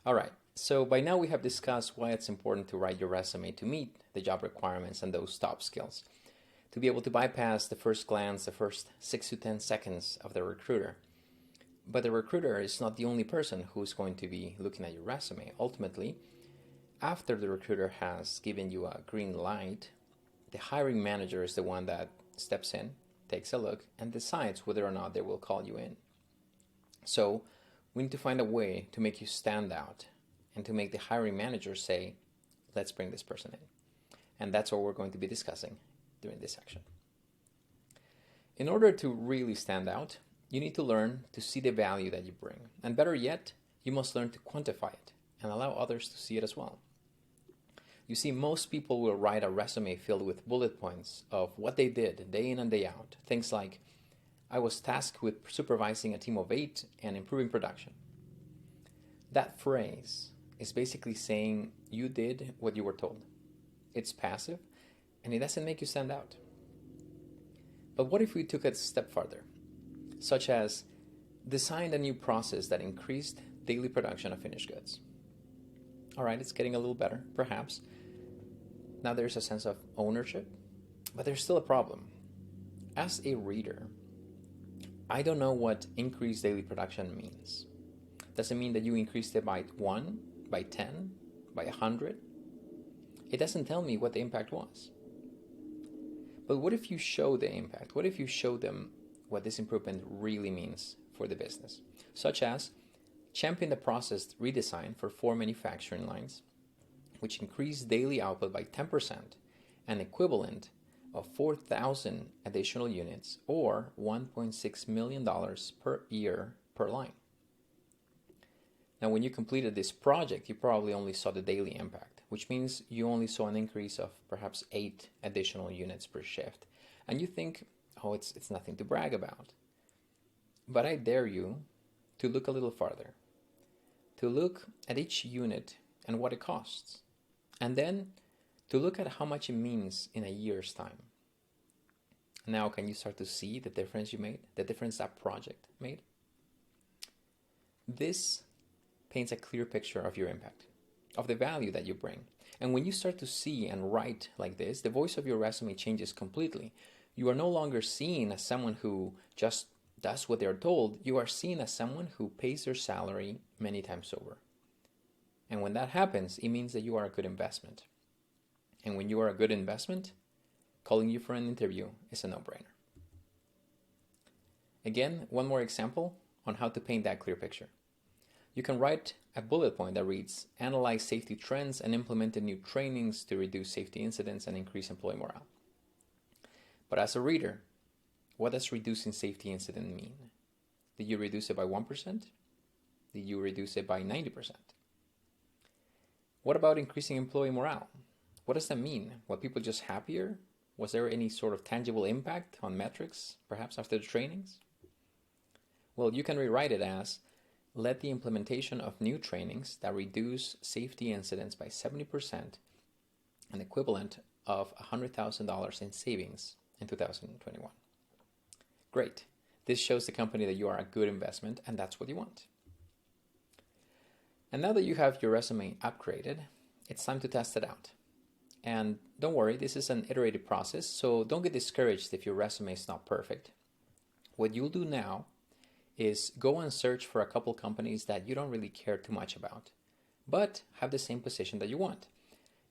All right, so by now we have discussed why it's important to write your resume to meet the job requirements and those top skills, to be able to bypass the first glance, the first 6 to 10 seconds of the recruiter. But the recruiter is not the only person who's going to be looking at your resume. Ultimately, after the recruiter has given you a green light, the hiring manager is the one that steps in, takes a look, and decides whether or not they will call you in. So we need to find a way to make you stand out and to make the hiring manager say, let's bring this person in. And that's what we're going to be discussing during this section. In order to really stand out, you need to learn to see the value that you bring. And better yet, you must learn to quantify it and allow others to see it as well. You see, most people will write a resume filled with bullet points of what they did day in and day out. Things like, I was tasked with supervising a team of 8 and improving production. That phrase is basically saying you did what you were told. It's passive, and it doesn't make you stand out. But what if we took it a step further, such as designed a new process that increased daily production of finished goods? All right, it's getting a little better, perhaps. Now there's a sense of ownership, but there's still a problem. As a reader, I don't know what increased daily production means. Does it mean that you increased it by 1, by 10, by 100? It doesn't tell me what the impact was. But what if you show the impact? What if you show them what this improvement really means for the business? Such as champion the process redesign for 4 manufacturing lines, which increased daily output by 10%, an equivalent of 4,000 additional units or $1.6 million per year per line. Now, when you completed this project, you probably only saw the daily impact, which means you only saw an increase of perhaps 8 additional units per shift. And you think, oh, it's nothing to brag about. But I dare you to look a little farther, to look at each unit and what it costs, and then to look at how much it means in a year's time. Now, can you start to see the difference you made, the difference that project made? This paints a clear picture of your impact, of the value that you bring. And when you start to see and write like this, the voice of your resume changes completely. You are no longer seen as someone who just does what they're told. You are seen as someone who pays their salary many times over. And when that happens, it means that you are a good investment. And when you are a good investment, calling you for an interview is a no-brainer. Again, one more example on how to paint that clear picture. You can write a bullet point that reads, analyze safety trends and implemented new trainings to reduce safety incidents and increase employee morale. But as a reader, what does reducing safety incident mean? Did you reduce it by 1%? Did you reduce it by 90%? What about increasing employee morale? What does that mean? Were people just happier? Was there any sort of tangible impact on metrics, perhaps after the trainings? Well, you can rewrite it as, led the implementation of new trainings that reduce safety incidents by 70%, an equivalent of $100,000 in savings in 2021. Great. This shows the company that you are a good investment, and that's what you want. And now that you have your resume upgraded, it's time to test it out. And don't worry, this is an iterative process, so don't get discouraged if your resume is not perfect. What you'll do now is go and search for a couple companies that you don't really care too much about, but have the same position that you want.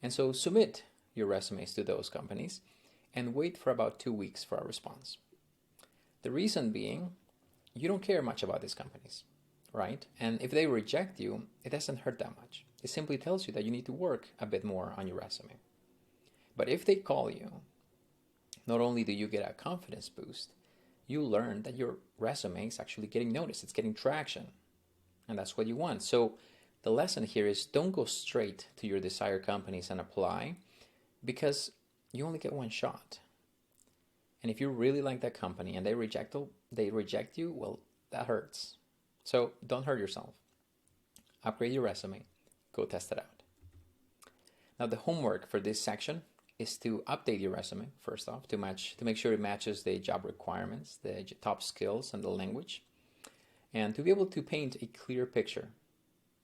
And so submit your resumes to those companies and wait for about 2 weeks for a response. The reason being, you don't care much about these companies, right? And if they reject you, it doesn't hurt that much. It simply tells you that you need to work a bit more on your resume. But if they call you, not only do you get a confidence boost, you learn that your resume is actually getting noticed, it's getting traction, and that's what you want. So the lesson here is don't go straight to your desired companies and apply, because you only get one shot. And if you really like that company and they reject you, well, that hurts. So don't hurt yourself. Upgrade your resume, go test it out. Now the homework for this section is to update your resume, first off, to make sure it matches the job requirements, the top skills, and the language, and to be able to paint a clear picture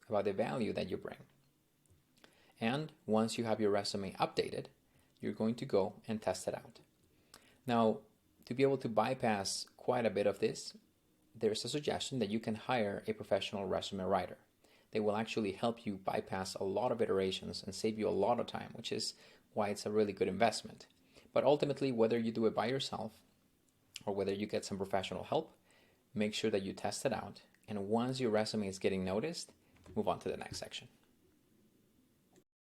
about the value that you bring. And once you have your resume updated, you're going to go and test it out. Now, to be able to bypass quite a bit of this, there's a suggestion that you can hire a professional resume writer. They will actually help you bypass a lot of iterations and save you a lot of time, which is why it's a really good investment. But ultimately, whether you do it by yourself or whether you get some professional help, make sure that you test it out. And once your resume is getting noticed, move on to the next section.